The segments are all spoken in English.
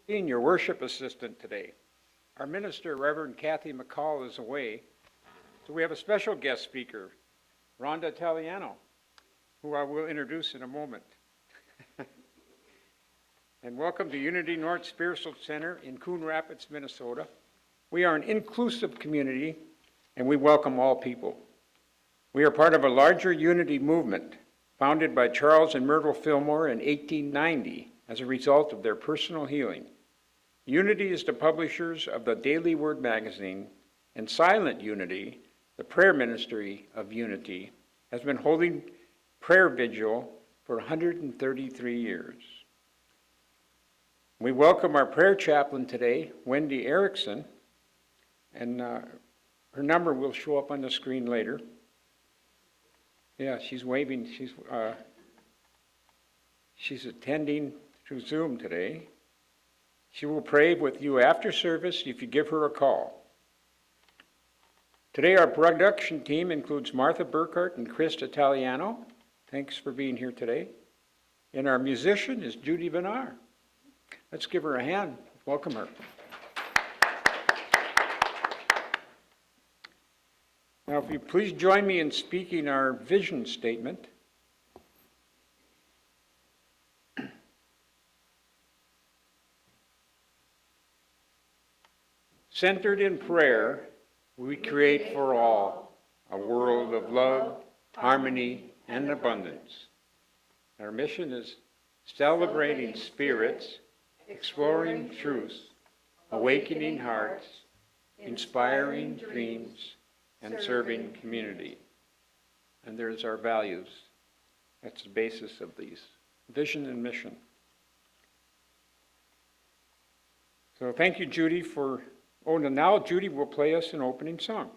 Being your worship assistant today. Our minister, Reverend Kathy McCall, is away, so we have a special guest speaker, Rhonda Italiano, who I will introduce in a moment. And welcome to Unity North Spiritual Center in Coon Rapids, Minnesota. We are an inclusive community, and we welcome all people. We are part of a larger unity movement founded by Charles and Myrtle Fillmore in 1890 as a result of their personal healing. Unity is the publishers of the Daily Word magazine, and Silent Unity, the prayer ministry of Unity, has been holding prayer vigil for 133 years. We welcome our prayer chaplain today, Wendy Erickson, and her number will show up on the screen later. Yeah, she's waving. She's attending through Zoom today. She will pray with you after service if you give her a call. Today our production team includes Martha Burkhart and Chris Italiano. Thanks for being here today. And our musician is Judy Benar. Let's give her a hand. Welcome her. Now, if you please join me in speaking our vision statement. Centered in prayer, we create for all a world of love, harmony, and abundance. Our mission is celebrating spirits, exploring truths, awakening hearts, inspiring dreams, and serving community. And there's our values. That's the basis of these, vision and mission. So thank you, Judy, for, and now Judy will play us an opening song.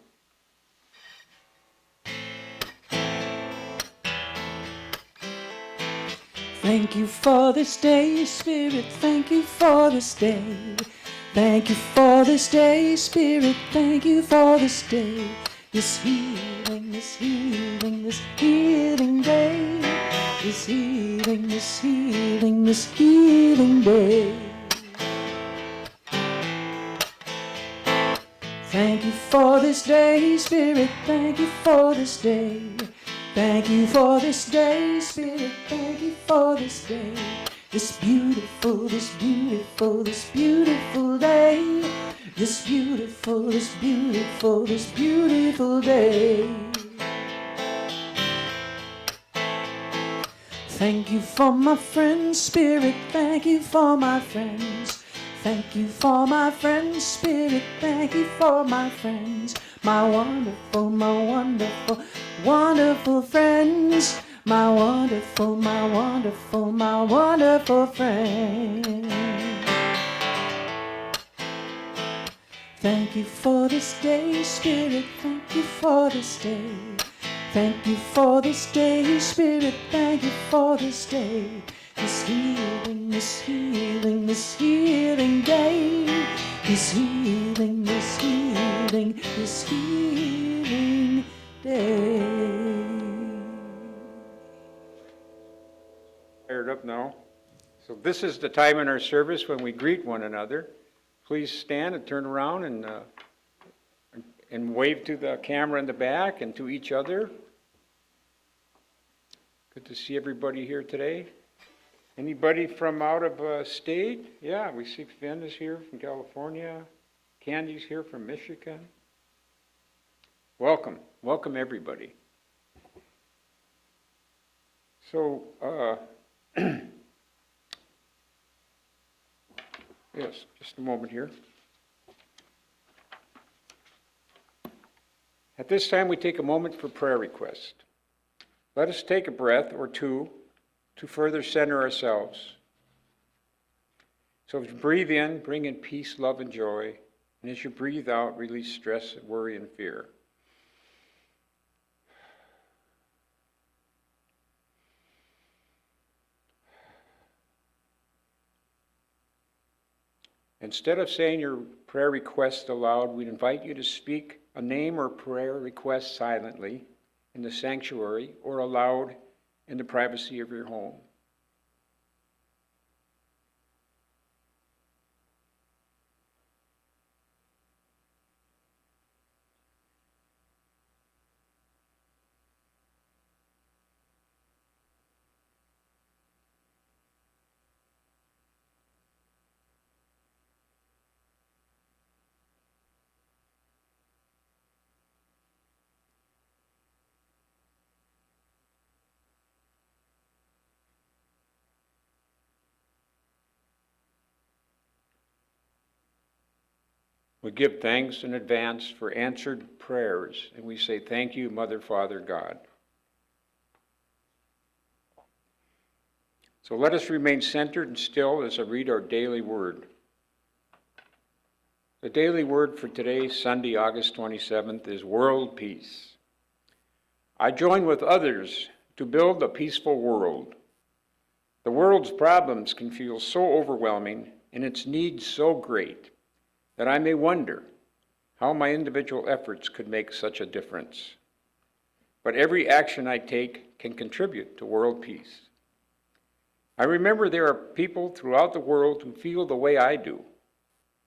Thank you for this day, Spirit, thank you for this day. Thank you for this day, Spirit, thank you for this day. This healing, this healing, this healing day. This healing, this healing, this healing day. Thank you for this day, Spirit, thank you for this day. Thank you for this day, Spirit, thank you for this day. This beautiful, this beautiful, this beautiful day. This beautiful, this beautiful, this beautiful day. Thank you for my friends, Spirit, thank you for my friends. Thank you for my friends, Spirit, thank you for my friends. My wonderful, wonderful friends. My wonderful, wonderful friends. Thank you for this day, Spirit, thank you for this day. Thank you for this day, Spirit, thank you for this day. This healing, this healing, this healing day. This healing, this healing, this healing day. Fired up now. So this is the time in our service when we greet one another. Please stand and turn around and wave to the camera in the back and to each other. Good to see everybody here today. Anybody from out of state? Yeah, we see Finn is here from California. Candy's here from Michigan. Welcome. Welcome everybody. So, yes, just a moment here. At this time, we take a moment for prayer request. Let us take a breath or two to further center ourselves. So as you breathe in, bring in peace, love, and joy. And as you breathe out, release stress, worry, and fear. Instead of saying your prayer request aloud, we invite you to speak a name or prayer request silently in the sanctuary or aloud in the privacy of your home. We give thanks in advance for answered prayers, and we say thank you, Mother, Father, God. So let us remain centered and still as I read our daily word. The daily word for today, Sunday, August 27th, is world peace. I join with others to build a peaceful world. The world's problems can feel so overwhelming and its needs so great that I may wonder how my individual efforts could make such a difference. But every action I take can contribute to world peace. I remember there are people throughout the world who feel the way I do.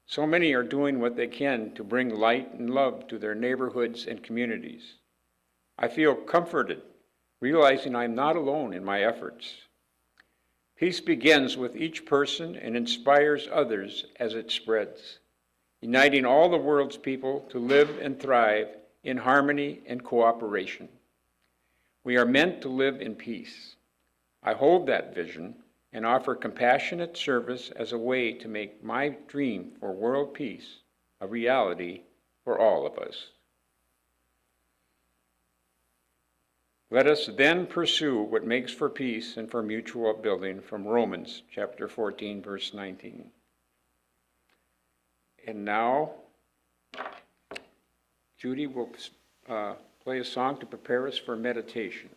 So many are doing what they can to bring light and love to their neighborhoods and communities. I feel comforted, realizing I'm not alone in my efforts. Peace begins with each person and inspires others as it spreads, uniting all the world's people to live and thrive in harmony and cooperation. We are meant to live in peace. I hold that vision and offer compassionate service as a way to make my dream for world peace a reality for all of us. Let us then pursue what makes for peace and for mutual upbuilding, from Romans chapter 14, verse 19. And now, Judy will play a song to prepare us for meditation.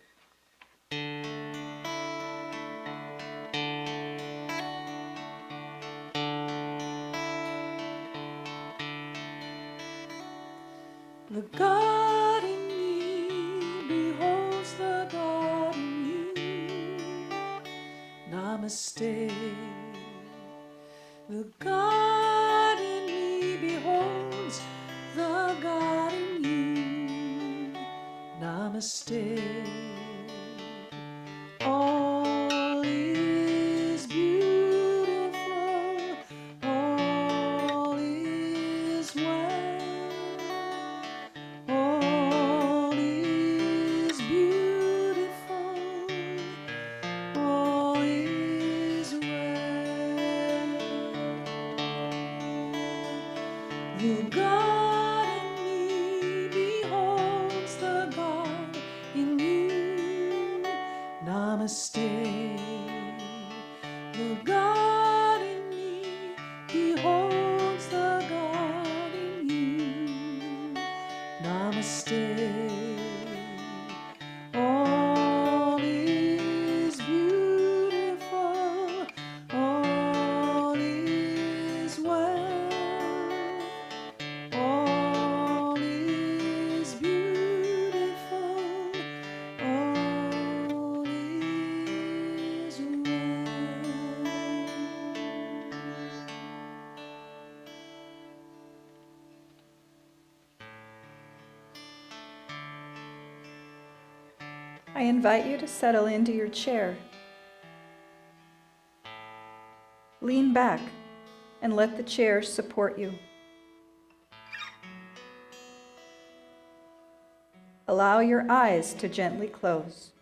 The God in me beholds the God in you. Namaste. The God in me beholds the God in you. Namaste. All is beautiful. All is well. All is beautiful, all is well. The God in me beholds the God in you. Namaste. The God in me beholds the God in you. Namaste. All is beautiful, all is well. All is beautiful, all is well. I invite you to settle into your chair. Lean back and let the chair support you. Allow your eyes to gently close.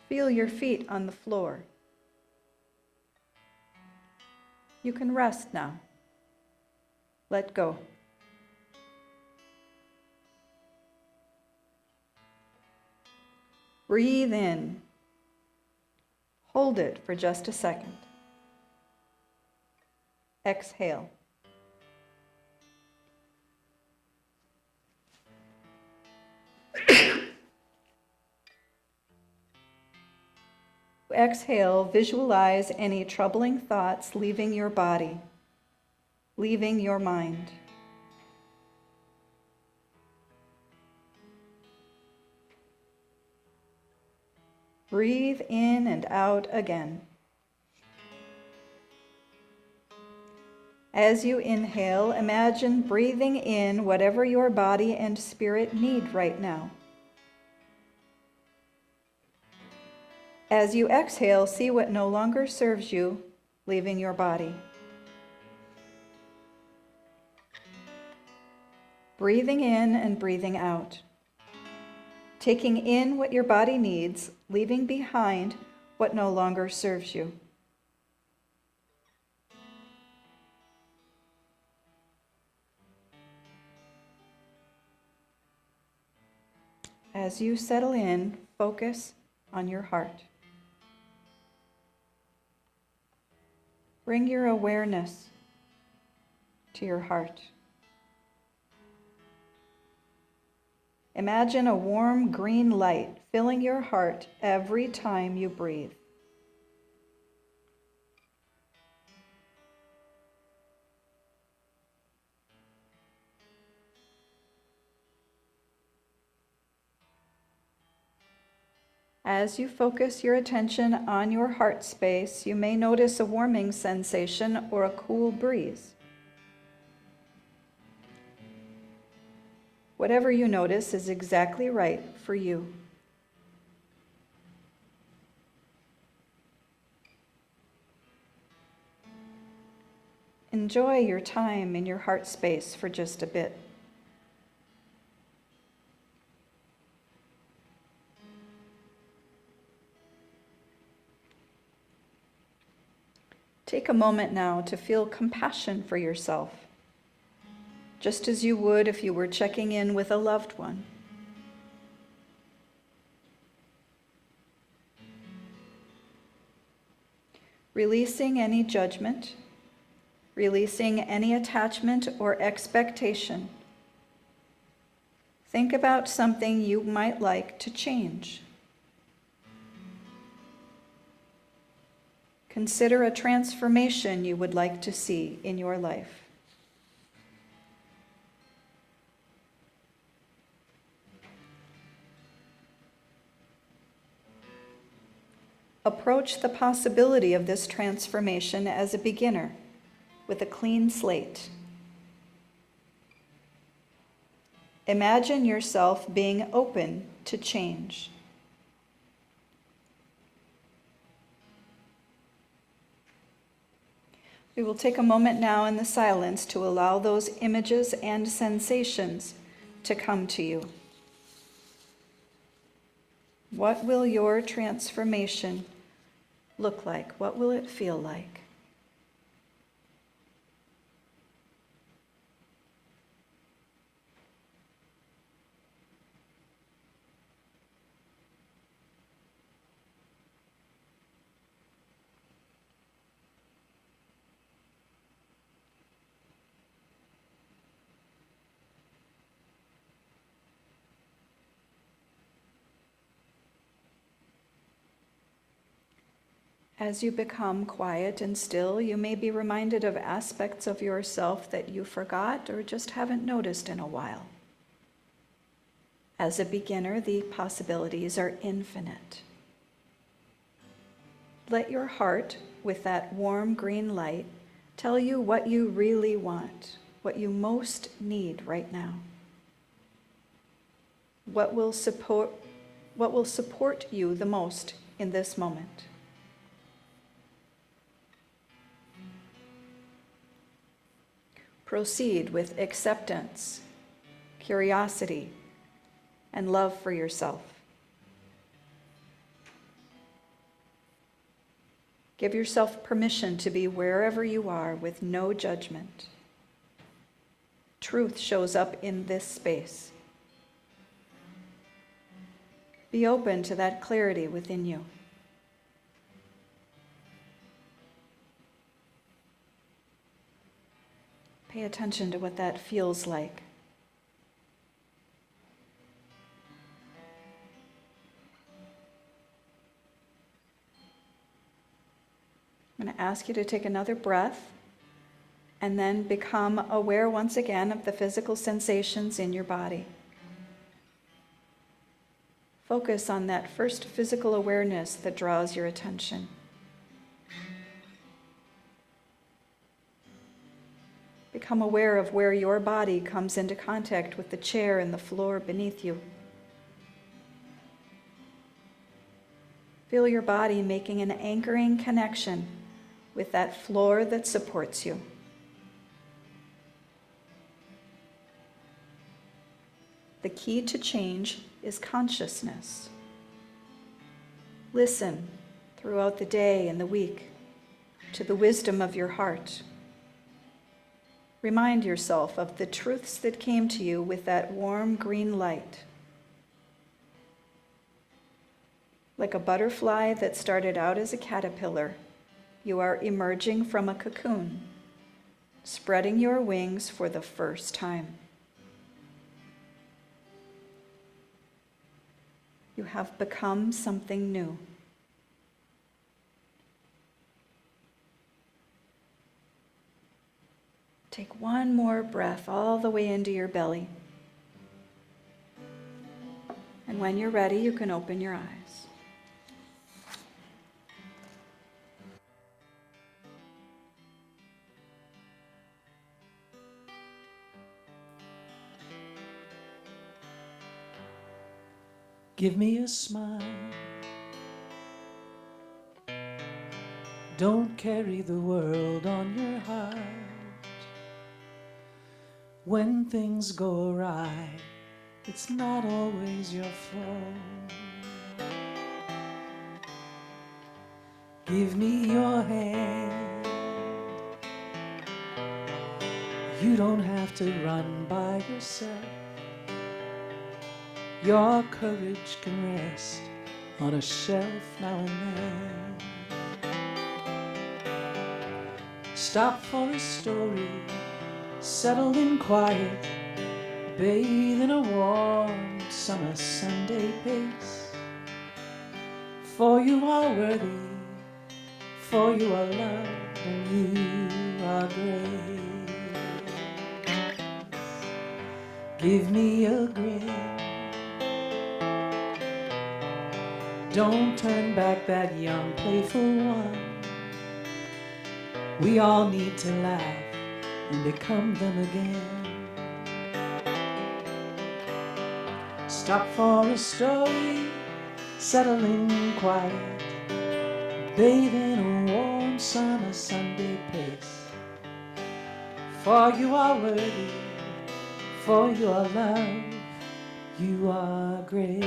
Feel your feet on the floor. You can rest now. Let go. Breathe in. Hold it for just a second. Exhale. Exhale, visualize any troubling thoughts leaving your body, leaving your mind. Breathe in and out again. As you inhale, imagine breathing in whatever your body and spirit need right now. As you exhale, see what no longer serves you, leaving your body. Breathing in and breathing out. Taking in what your body needs, leaving behind what no longer serves you. As you settle in, focus on your heart. Bring your awareness to your heart. Imagine a warm green light filling your heart every time you breathe. As you focus your attention on your heart space, you may notice a warming sensation or a cool breeze. Whatever you notice is exactly right for you. Enjoy your time in your heart space for just a bit. Take a moment now to feel compassion for yourself, just as you would if you were checking in with a loved one. Releasing any judgment, releasing any attachment or expectation. Think about something you might like to change. Consider a transformation you would like to see in your life. Approach the possibility of this transformation as a beginner with a clean slate. Imagine yourself being open to change. We will take a moment now in the silence to allow those images and sensations to come to you. What will your transformation look like? What will it feel like? As you become quiet and still, you may be reminded of aspects of yourself that you forgot or just haven't noticed in a while. As a beginner, the possibilities are infinite. Let your heart, with that warm green light, tell you what you really want, what you most need right now. What will support you the most in this moment. Proceed with acceptance, curiosity, and love for yourself. Give yourself permission to be wherever you are with no judgment. Truth shows up in this space. Be open to that clarity within you. Pay attention to what that feels like. I'm going to ask you to take another breath and then become aware once again of the physical sensations in your body. Focus on that first physical awareness that draws your attention. Become aware of where your body comes into contact with the chair and the floor beneath you. Feel your body making an anchoring connection with that floor that supports you. The key to change is consciousness. Listen throughout the day and the week to the wisdom of your heart. Remind yourself of the truths that came to you with that warm green light. Like a butterfly that started out as a caterpillar, you are emerging from a cocoon, spreading your wings for the first time. You have become something new. Take one more breath all the way into your belly. And when you're ready, you can open your eyes. Give me a smile. Don't carry the world on your heart. When things go awry, it's not always your fault. Give me your hand. You don't have to run by yourself. Your courage can rest on a shelf now and then. Stop for a story, settle in quiet, bathe in a warm summer Sunday pace. For you are worthy, for you are loved, and you are great. Give me a grin. Don't turn back that young, playful one. We all need to laugh and become them again. Stop for a story, settle in quiet, bathe in a warm summer Sunday pace. For you are worthy, for you are loved, you are great.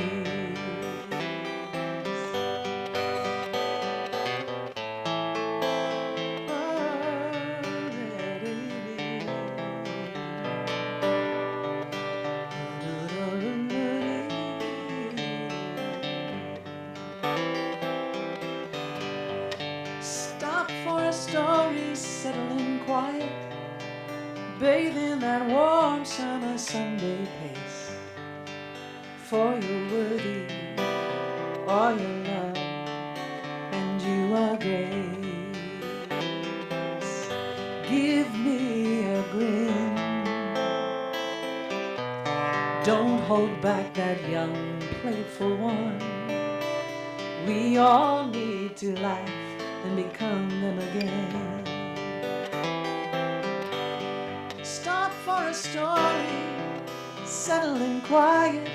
Stop for a story, settle in quiet, bathe in that warm summer Sunday pace. For you're worthy, all your love, and you are grace. Give me a grin. Don't hold back that young, playful one. We all need to laugh and become them again. Stop for a story, settle in quiet,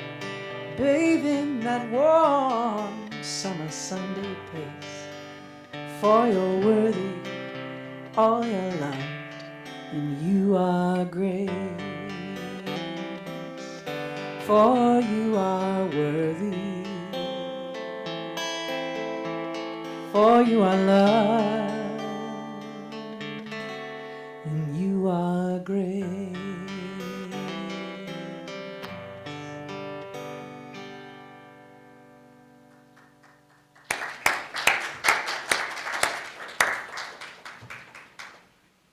bathe in that warm summer Sunday pace. For you're worthy, all you're loved, and you are grace. For you are worthy, for you are loved, and you are great.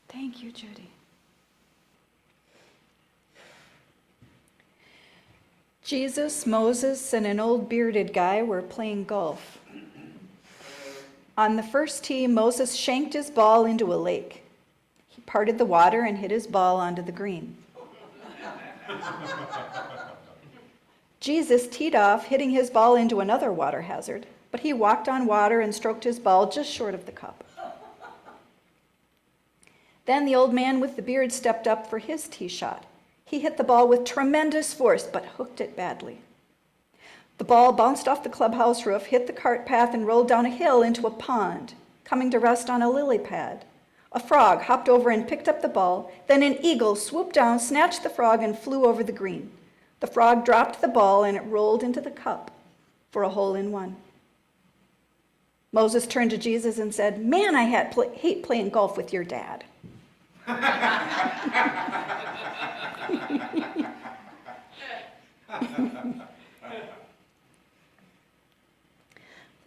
Thank you, Judy. Jesus, Moses, and an old bearded guy were playing golf. On the first tee, Moses shanked his ball into a lake. He parted the water and hit his ball onto the green. Jesus teed off, hitting his ball into another water hazard, but he walked on water and stroked his ball just short of the cup. Then the old man with the beard stepped up for his tee shot. He hit the ball with tremendous force, but hooked it badly. The ball bounced off the clubhouse roof, hit the cart path, and rolled down a hill into a pond, coming to rest on a lily pad. A frog hopped over and picked up the ball. Then an eagle swooped down, snatched the frog, and flew over the green. The frog dropped the ball, and it rolled into the cup for a hole-in-one. Moses turned to Jesus and said, "Man, I hate playing golf with your dad."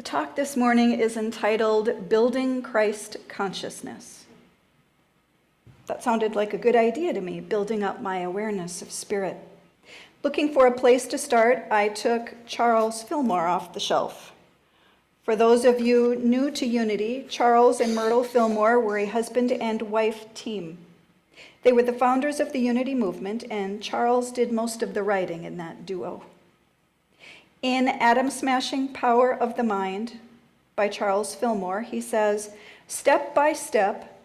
The talk this morning is entitled Building Christ Consciousness. That sounded like a good idea to me, building up my awareness of spirit. Looking for a place to start, I took Charles Fillmore off the shelf. For those of you new to Unity, Charles and Myrtle Fillmore were a husband and wife team. They were the founders of the Unity movement, and Charles did most of the writing in that duo. In Atom-Smashing Power of the Mind by Charles Fillmore, he says, step by step,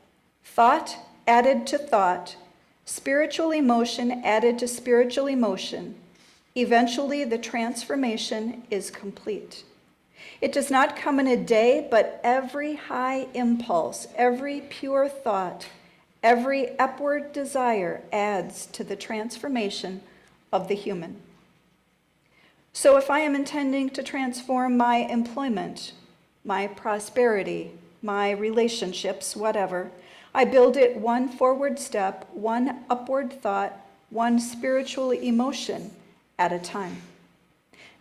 thought added to thought, spiritual emotion added to spiritual emotion, eventually the transformation is complete. It does not come in a day, but every high impulse, every pure thought, every upward desire adds to the transformation of the human. So if I am intending to transform my employment, my prosperity, my relationships, whatever, I build it one forward step, one upward thought, one spiritual emotion at a time.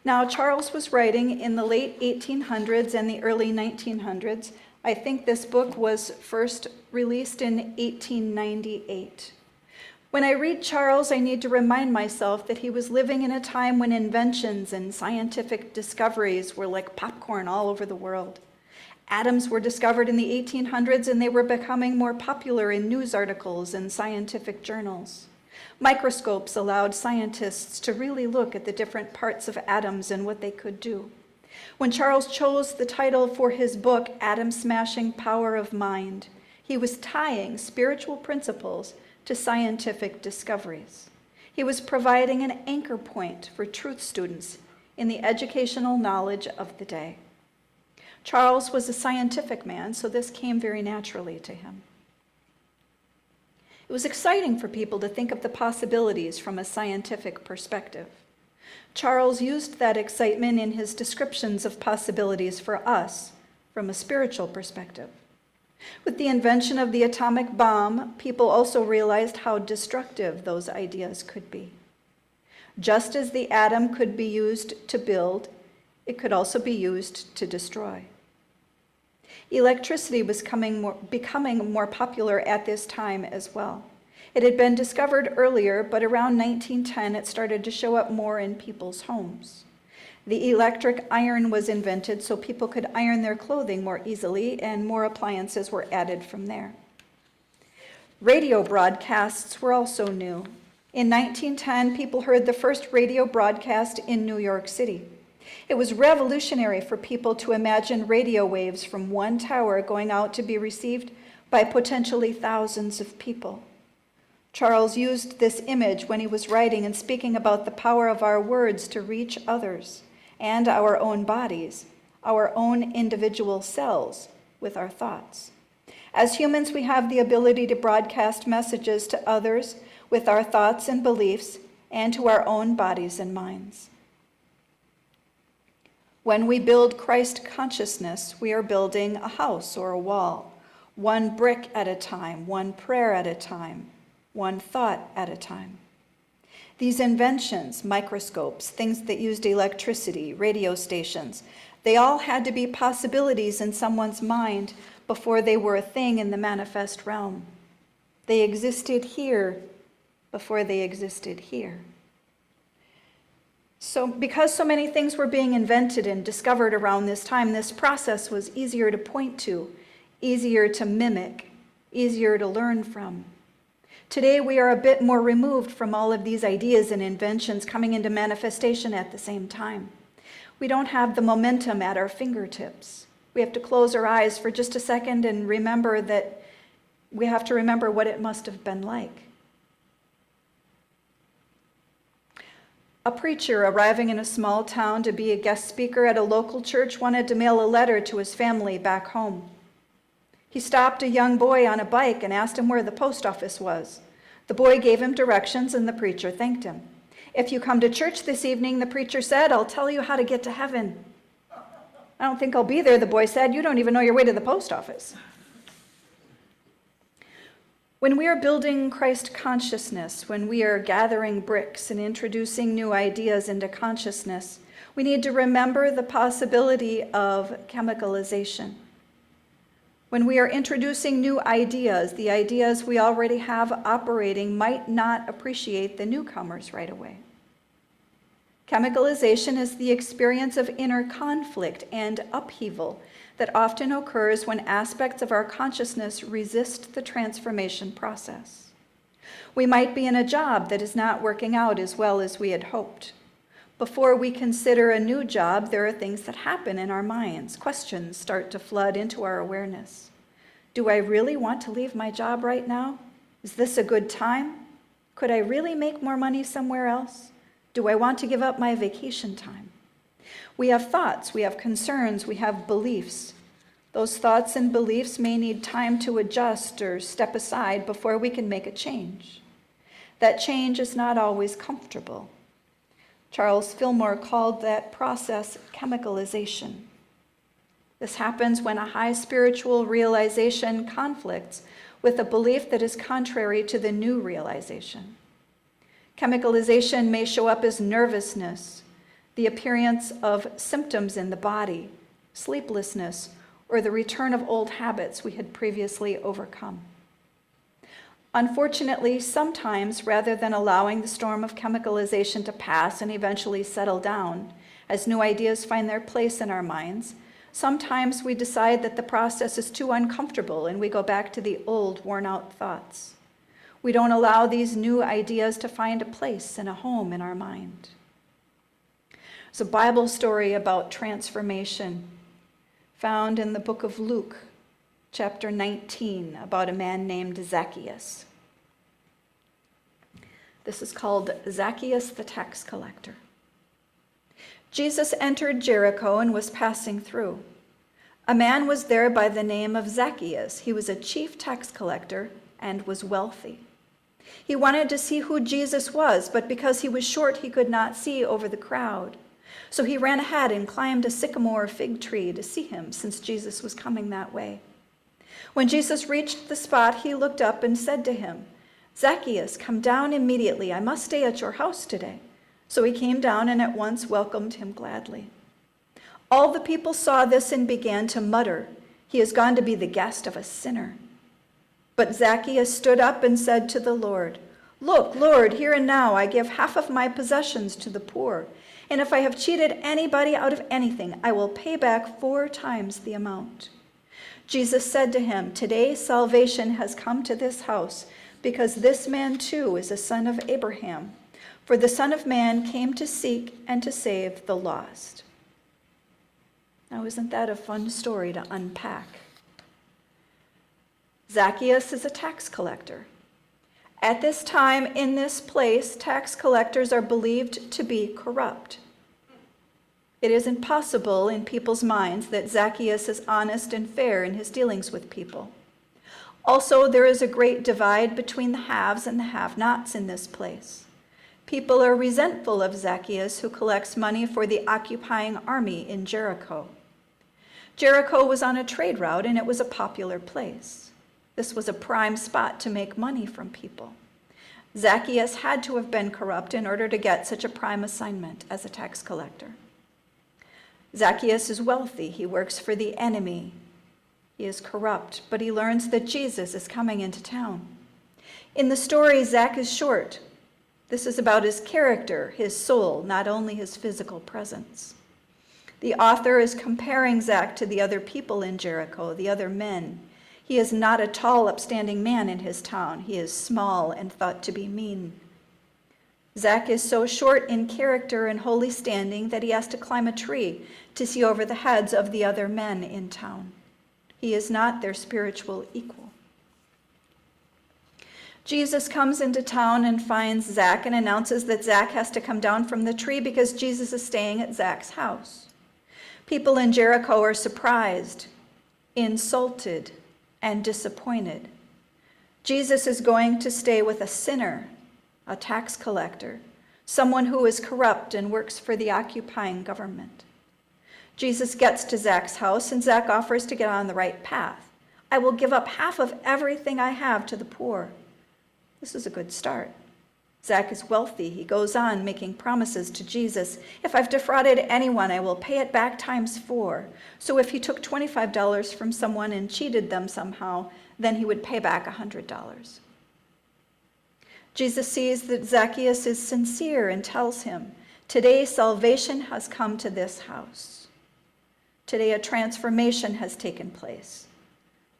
Now, Charles was writing in the late 1800s and the early 1900s. I think this book was first released in 1898. When I read Charles, I need to remind myself that he was living in a time when inventions and scientific discoveries were like popcorn all over the world. Atoms were discovered in the 1800s, and they were becoming more popular in news articles and scientific journals. Microscopes allowed scientists to really look at the different parts of atoms and what they could do. When Charles chose the title for his book, Atom-Smashing Power of Mind, he was tying spiritual principles to scientific discoveries. He was providing an anchor point for truth students in the educational knowledge of the day. Charles was a scientific man, so this came very naturally to him. It was exciting for people to think of the possibilities from a scientific perspective. Charles used that excitement in his descriptions of possibilities for us from a spiritual perspective. With the invention of the atomic bomb, people also realized how destructive those ideas could be. Just as the atom could be used to build, it could also be used to destroy. Electricity was becoming more popular at this time as well. It had been discovered earlier, but around 1910 it started to show up more in people's homes. The electric iron was invented so people could iron their clothing more easily, and more appliances were added from there. Radio broadcasts were also new. In 1910, people heard the first radio broadcast in New York City. It was revolutionary for people to imagine radio waves from one tower going out to be received by potentially thousands of people. Charles used this image when he was writing and speaking about the power of our words to reach others and our own bodies, our own individual selves with our thoughts. As humans, we have the ability to broadcast messages to others with our thoughts and beliefs and to our own bodies and minds. When we build Christ consciousness, we are building a house or a wall, one brick at a time, one prayer at a time, one thought at a time. These inventions, microscopes, things that used electricity, radio stations, they all had to be possibilities in someone's mind before they were a thing in the manifest realm. They existed here before they existed here. So because so many things were being invented and discovered around this time, this process was easier to point to, easier to mimic, easier to learn from. Today we are a bit more removed from all of these ideas and inventions coming into manifestation at the same time. We don't have the momentum at our fingertips. We have to close our eyes for just a second and remember that we have to remember what it must have been like. A preacher arriving in a small town to be a guest speaker at a local church wanted to mail a letter to his family back home. He stopped a young boy on a bike and asked him where the post office was. The boy gave him directions and the preacher thanked him. "If you come to church this evening," the preacher said, "I'll tell you how to get to heaven." "I don't think I'll be there," the boy said. "You don't even know your way to the post office." When we are building Christ consciousness, when we are gathering bricks and introducing new ideas into consciousness, we need to remember the possibility of chemicalization. When we are introducing new ideas, the ideas we already have operating might not appreciate the newcomers right away. Chemicalization is the experience of inner conflict and upheaval that often occurs when aspects of our consciousness resist the transformation process. We might be in a job that is not working out as well as we had hoped. Before we consider a new job, there are things that happen in our minds. Questions start to flood into our awareness. Do I really want to leave my job right now? Is this a good time? Could I really make more money somewhere else? Do I want to give up my vacation time? We have thoughts, we have concerns, we have beliefs. Those thoughts and beliefs may need time to adjust or step aside before we can make a change. That change is not always comfortable. Charles Fillmore called that process chemicalization. This happens when a high spiritual realization conflicts with a belief that is contrary to the new realization. Chemicalization may show up as nervousness, the appearance of symptoms in the body, sleeplessness, or the return of old habits we had previously overcome. Unfortunately, sometimes, rather than allowing the storm of chemicalization to pass and eventually settle down, as new ideas find their place in our minds, sometimes we decide that the process is too uncomfortable and we go back to the old, worn-out thoughts. We don't allow these new ideas to find a place and a home in our mind. There's a Bible story about transformation found in the book of Luke, chapter 19, about a man named Zacchaeus. This is called Zacchaeus the tax collector. Jesus entered Jericho and was passing through. A man was there by the name of Zacchaeus. He was a chief tax collector and was wealthy. He wanted to see who Jesus was, but because he was short, he could not see over the crowd. So he ran ahead and climbed a sycamore fig tree to see him, since Jesus was coming that way. When Jesus reached the spot, he looked up and said to him, "Zacchaeus, come down immediately. I must stay at your house today." So he came down and at once welcomed him gladly. All the people saw this and began to mutter, "He has gone to be the guest of a sinner." But Zacchaeus stood up and said to the Lord, "Look, Lord, here and now I give half of my possessions to the poor, and if I have cheated anybody out of anything, I will pay back 4 times the amount." Jesus said to him, "Today salvation has come to this house, because this man too is a son of Abraham. For the Son of Man came to seek and to save the lost." Now, isn't that a fun story to unpack? Zacchaeus is a tax collector. At this time, in this place, tax collectors are believed to be corrupt. It is impossible in people's minds that Zacchaeus is honest and fair in his dealings with people. Also, there is a great divide between the haves and the have-nots in this place. People are resentful of Zacchaeus, who collects money for the occupying army in Jericho. Jericho was on a trade route, and it was a popular place. This was a prime spot to make money from people. Zacchaeus had to have been corrupt in order to get such a prime assignment as a tax collector. Zacchaeus is wealthy. He works for the enemy. He is corrupt, but he learns that Jesus is coming into town. In the story, Zach is short. This is about his character, his soul, not only his physical presence. The author is comparing Zach to the other people in Jericho, the other men. He is not a tall, upstanding man in his town. He is small and thought to be mean. Zach is so short in character and holy standing that he has to climb a tree to see over the heads of the other men in town. He is not their spiritual equal. Jesus comes into town and finds Zach and announces that Zach has to come down from the tree because Jesus is staying at Zach's house. People in Jericho are surprised, insulted, and disappointed. Jesus is going to stay with a sinner, a tax collector, someone who is corrupt and works for the occupying government. Jesus gets to Zach's house, and Zach offers to get on the right path. I will give up half of everything I have to the poor. This is a good start. Zach is wealthy. He goes on making promises to Jesus. If I've defrauded anyone, I will pay it back times 4. So if he took $25 from someone and cheated them somehow, then he would pay back $100. Jesus sees that Zacchaeus is sincere and tells him, today salvation has come to this house. Today a transformation has taken place.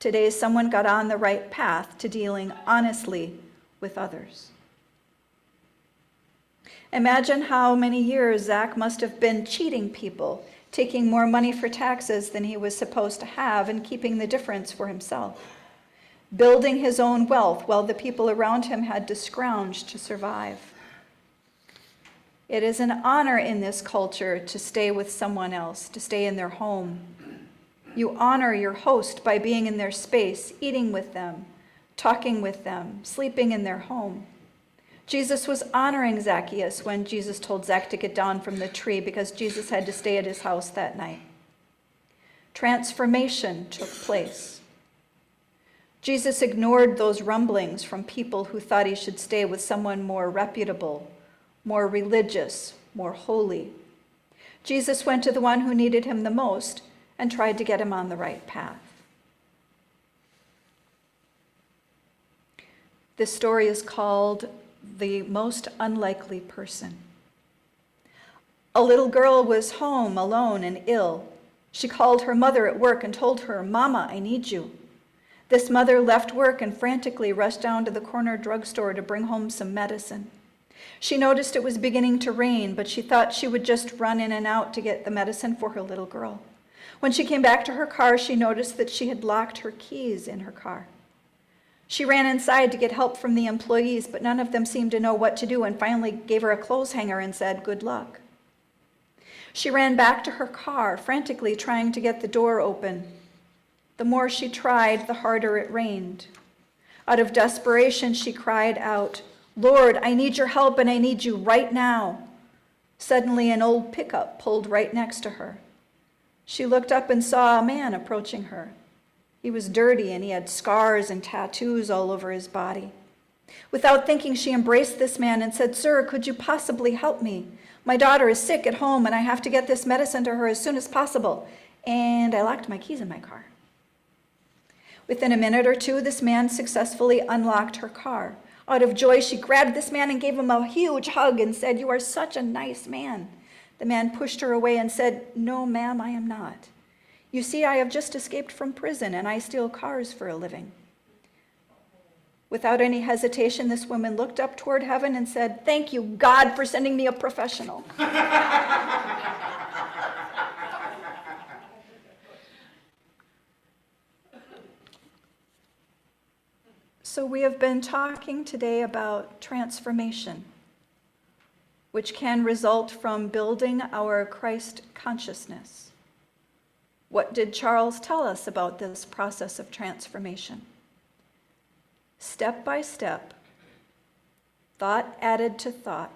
Today someone got on the right path to dealing honestly with others. Imagine how many years Zach must have been cheating people, taking more money for taxes than he was supposed to have and keeping the difference for himself, building his own wealth while the people around him had to scrounge to survive. It is an honor in this culture to stay with someone else, to stay in their home. You honor your host by being in their space, eating with them, talking with them, sleeping in their home. Jesus was honoring Zacchaeus when Jesus told Zach to get down from the tree because Jesus had to stay at his house that night. Transformation took place. Jesus ignored those rumblings from people who thought he should stay with someone more reputable, more religious, more holy. Jesus went to the one who needed him the most and tried to get him on the right path. This story is called The Most Unlikely Person. A little girl was home alone and ill. She called her mother at work and told her, "Mama, I need you." This mother left work and frantically rushed down to the corner drugstore to bring home some medicine. She noticed it was beginning to rain, but she thought she would just run in and out to get the medicine for her little girl. When she came back to her car, she noticed that she had locked her keys in her car. She ran inside to get help from the employees, but none of them seemed to know what to do and finally gave her a clothes hanger and said, "Good luck." She ran back to her car, frantically trying to get the door open. The more she tried, the harder it rained. Out of desperation, she cried out, "Lord, I need your help and I need you right now." Suddenly, an old pickup pulled right next to her. She looked up and saw a man approaching her. He was dirty and he had scars and tattoos all over his body. Without thinking, she embraced this man and said, "Sir, could you possibly help me? My daughter is sick at home and I have to get this medicine to her as soon as possible. And I locked my keys in my car." Within a minute or two, this man successfully unlocked her car. Out of joy, she grabbed this man and gave him a huge hug and said, "You are such a nice man." The man pushed her away and said, "No, ma'am, I am not. You see, I have just escaped from prison and I steal cars for a living." Without any hesitation, this woman looked up toward heaven and said, "Thank you, God, for sending me a professional." So we have been talking today about transformation, which can result from building our Christ consciousness. What did Charles tell us about this process of transformation? Step by step, thought added to thought,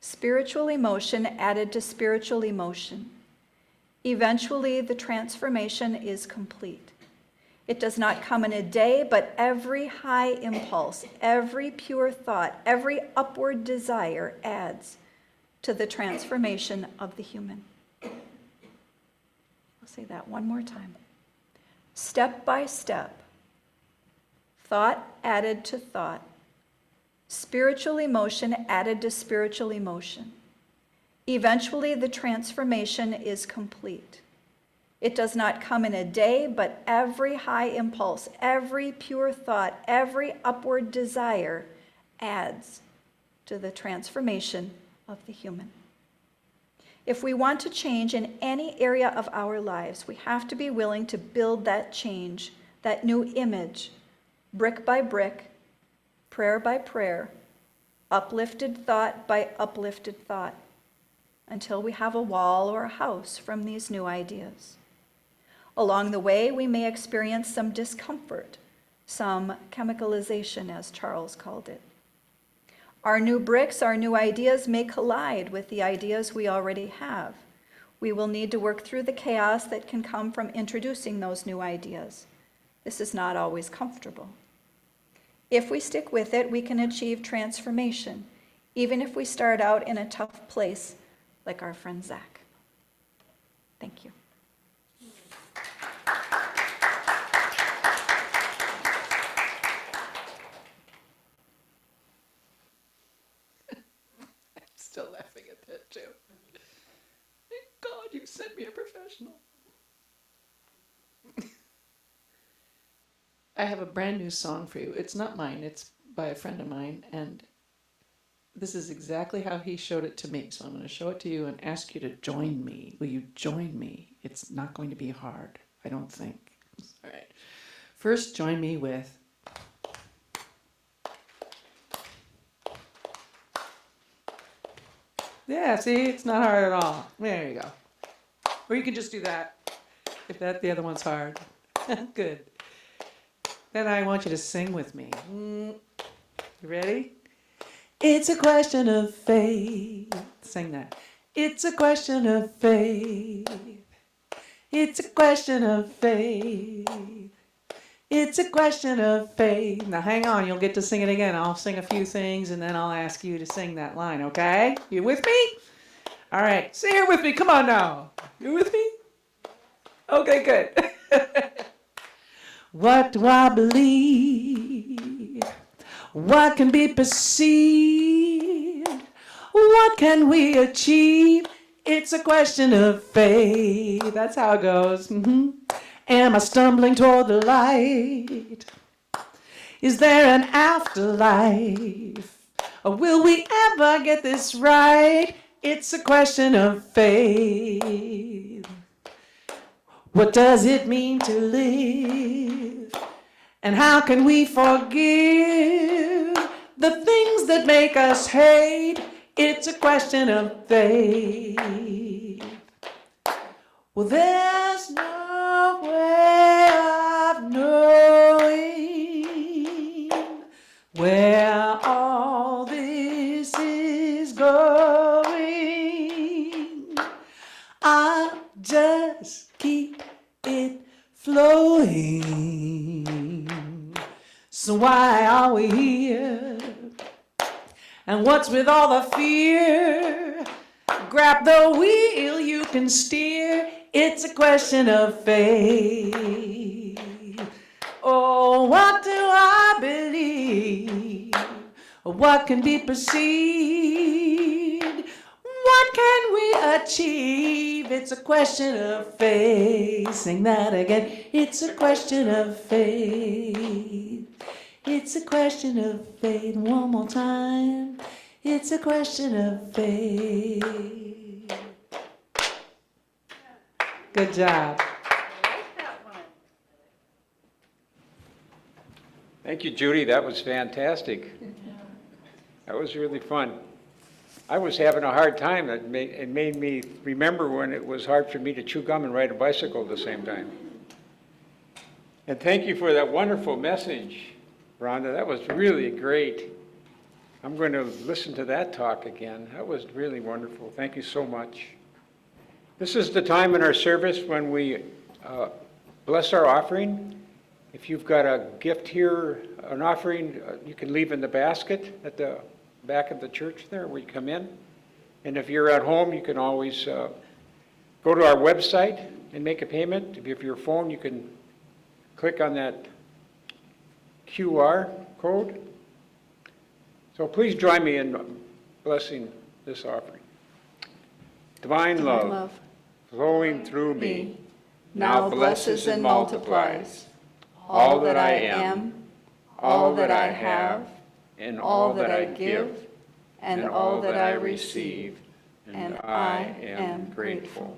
spiritual emotion added to spiritual emotion. Eventually, the transformation is complete. It does not come in a day, but every high impulse, every pure thought, every upward desire adds to the transformation of the human. I'll say that one more time. Step by step, thought added to thought, spiritual emotion added to spiritual emotion. Eventually, the transformation is complete. It does not come in a day, but every high impulse, every pure thought, every upward desire adds to the transformation of the human. If we want to change in any area of our lives, we have to be willing to build that change, that new image, brick by brick, prayer by prayer, uplifted thought by uplifted thought, until we have a wall or a house from these new ideas. Along the way, we may experience some discomfort, some chemicalization, as Charles called it. Our new bricks, our new ideas may collide with the ideas we already have. We will need to work through the chaos that can come from introducing those new ideas. This is not always comfortable. If we stick with it, we can achieve transformation, even if we start out in a tough place like our friend Zach. Thank you. Still laughing at that, too. Thank God you sent me a professional. I have a brand new song for you. It's not mine, it's by a friend of mine, and this is exactly how he showed it to me. So I'm going to show it to you and ask you to join me. Will you join me? It's not going to be hard, I don't think. All right. First, join me with... Yeah, see, it's not hard at all. There you go. Or you can just do that, if the other one's hard. Good. Then I want you to sing with me. You ready? It's a question of faith. Sing that. It's a question of faith. It's a question of faith. It's a question of faith. Now hang on, you'll get to sing it again. I'll sing a few things and then I'll ask you to sing that line, okay? You with me? All right, sing it with me. Come on now. You with me? Okay, good. What do I believe? What can be perceived? What can we achieve? It's a question of faith. That's how it goes. Am I stumbling toward the light? Is there an afterlife? Or will we ever get this right? It's a question of faith. What does it mean to live? And how can we forgive the things that make us hate? It's a question of faith. Well, there's no way of knowing where all this is going. I'll just keep it flowing. So why are we here? And what's with all the fear? Grab the wheel, you can steer. It's a question of faith. Oh, what do I believe? What can be perceived? What can we achieve? It's a question of faith. Sing that again. It's a question of faith. It's a question of faith. One more time. It's a question of faith. Good job. Thank you, Judy. That was fantastic. That was really fun. I was having a hard time. It made me remember when it was hard for me to chew gum and ride a bicycle at the same time. And thank you for that wonderful message, Rhonda. That was really great. I'm going to listen to that talk again. That was really wonderful. Thank you so much. This is the time in our service when we bless our offering. If you've got a gift here, an offering, you can leave in the basket at the back of the church there where you come in. And if you're at home, you can always go to our website and make a payment. If you have your phone, you can click on that QR code. So please join me in blessing this offering. Divine love flowing through me now blesses and multiplies all that I am, all that I have, and all that I give, and all that I receive, and I am grateful.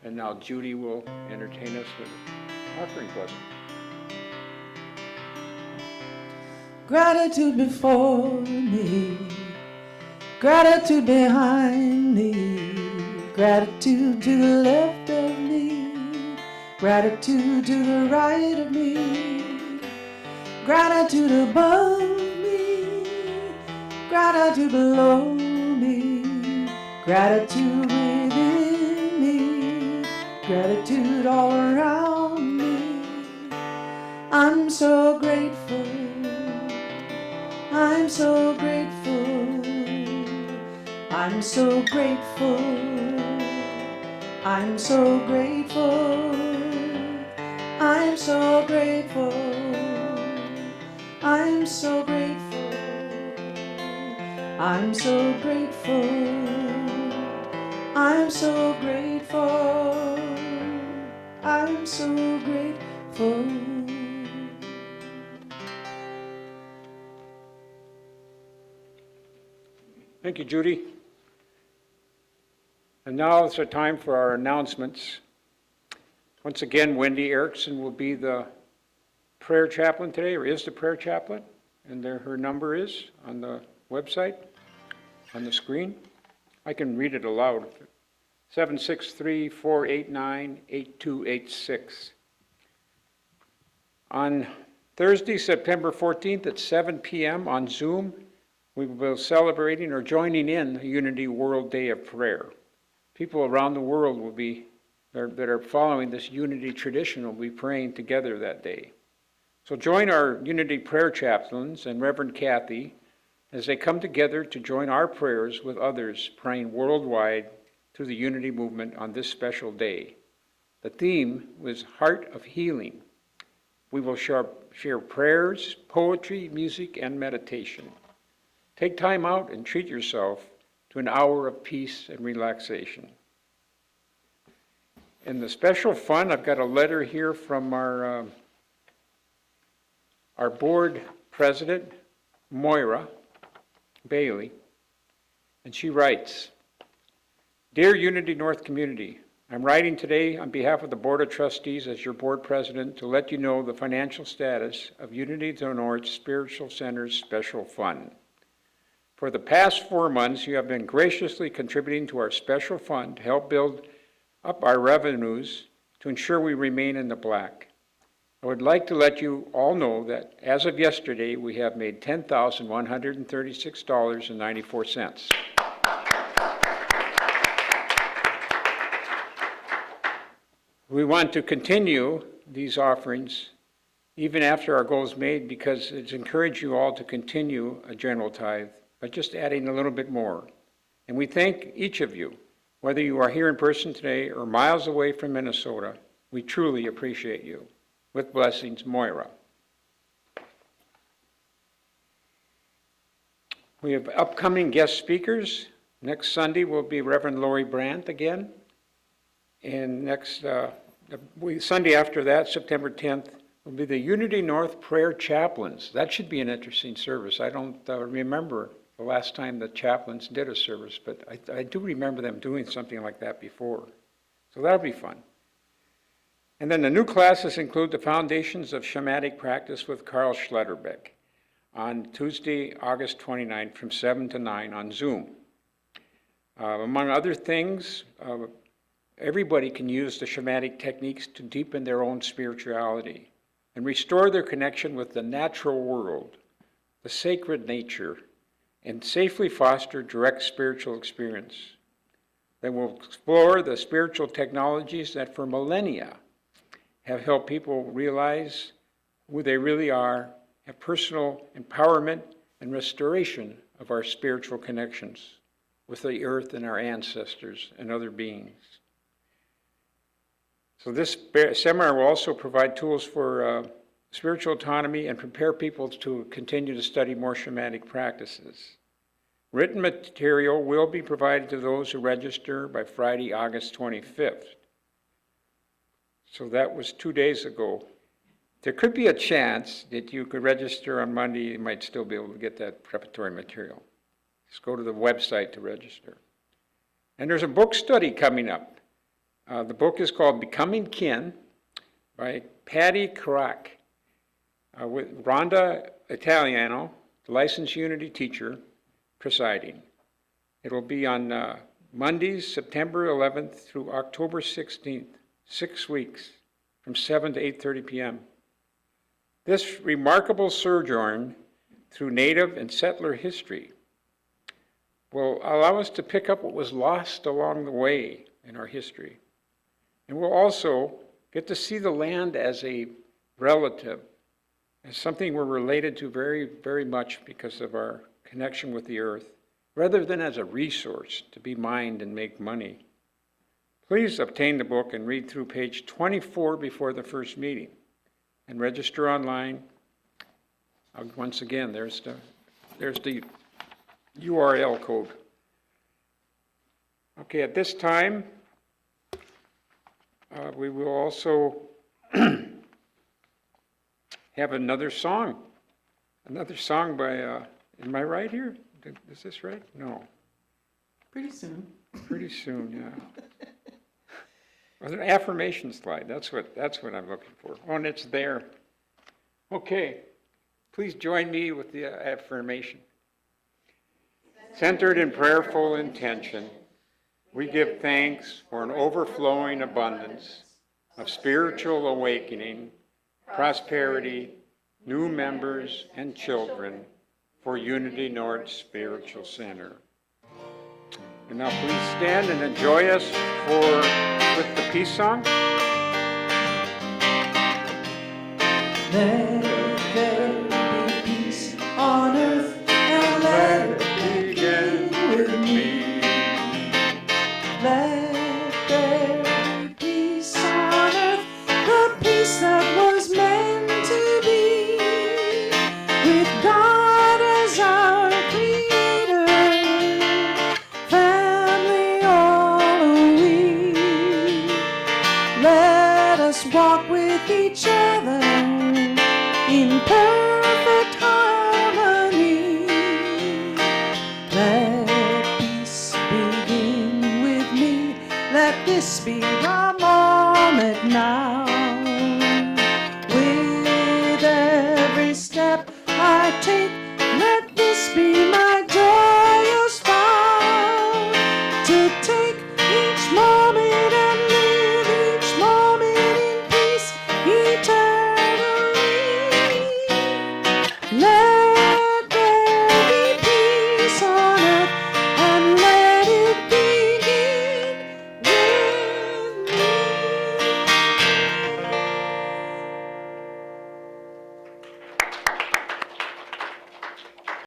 And now Judy will entertain us with offering blessing. Gratitude before me, gratitude behind me, gratitude to the left of me, gratitude to the right of me, gratitude above me, gratitude below me, gratitude within me, gratitude all around me, I'm so grateful. I'm so grateful. I'm so grateful. I'm so grateful. I'm so grateful. I'm so grateful. I'm so grateful. I'm so grateful. I'm so grateful. Thank you, Judy. And now it's our time for our announcements. Once again, Wendy Erickson will be the prayer chaplain today, or is the prayer chaplain, and there her number is on the website, on the screen. I can read it aloud. 763-489-8286. On Thursday, September 14th at 7 p.m. on Zoom, we will be celebrating or joining in the Unity World Day of Prayer. People around the world will be, that are following this Unity tradition, will be praying together that day. So join our Unity prayer chaplains and Reverend Kathy as they come together to join our prayers with others praying worldwide through the Unity movement on this special day. The theme was Heart of Healing. We will share prayers, poetry, music, and meditation. Take time out and treat yourself to an hour of peace and relaxation. In the special fund, I've got a letter here from our board president, Moira Bailey, and she writes, Dear Unity North Community, I'm writing today on behalf of the Board of Trustees as your board president to let you know the financial status of Unity North Spiritual Center's special fund. For the past 4 months, you have been graciously contributing to our special fund to help build up our revenues to ensure we remain in the black. I would like to let you all know that as of yesterday, we have made $10,136.94. We want to continue these offerings even after our goal is made because it's encouraged you all to continue a general tithe by just adding a little bit more. And we thank each of you, whether you are here in person today or miles away from Minnesota. We truly appreciate you. With blessings, Moira. We have upcoming guest speakers. Next Sunday will be Reverend Lori Brandt again. And next Sunday after that, September 10th, will be the Unity North Prayer Chaplains. That should be an interesting service. I don't remember the last time the chaplains did a service, but I do remember them doing something like that before. So that'll be fun. And then the new classes include the Foundations of Shamanic Practice with Carl Schletterbeck on Tuesday, August 29th from 7 to 9 on Zoom. Among other things, everybody can use the shamanic techniques to deepen their own spirituality and restore their connection with the natural world, the sacred nature, and safely foster direct spiritual experience. Then we'll explore the spiritual technologies that for millennia have helped people realize who they really are, have personal empowerment and restoration of our spiritual connections with the earth and our ancestors and other beings. So this seminar will also provide tools for spiritual autonomy and prepare people to continue to study more shamanic practices. Written material will be provided to those who register by Friday, August 25th. So that was 2 days ago. There could be a chance that you could register on Monday. You might still be able to get that preparatory material. Just go to the website to register. And there's a book study coming up. The book is called Becoming Kin by Patty Karak with Rhonda Italiano, the licensed Unity teacher, presiding. It'll be on Mondays, September 11th through October 16th, 6 weeks, from 7 to 8:30 p.m. This remarkable sojourn through native and settler history will allow us to pick up what was lost along the way in our history. And we'll also get to see the land as a relative as something we're related to very, very much because of our connection with the earth, rather than as a resource to be mined and make money. Please obtain the book and read through page 24 before the first meeting and register online. Once again, there's the URL code. Okay, at this time, we will also have another song by, am I right here? Is this right? No. Pretty soon. Pretty soon, yeah. Well, an affirmation slide, that's what I'm looking for. Oh, and it's there. Okay, please join me with the affirmation. Centered in prayerful intention, we give thanks for an overflowing abundance of spiritual awakening, prosperity, new members, and children for Unity North Spiritual Center. And now please stand and enjoy us with the peace song. Let there be peace on earth, and let it begin with me. Let there be peace on earth, the peace that was meant to be, with God as our creator, family all are we. Let us walk with each other in perfect harmony. Let peace begin with me. Let this be our moment now.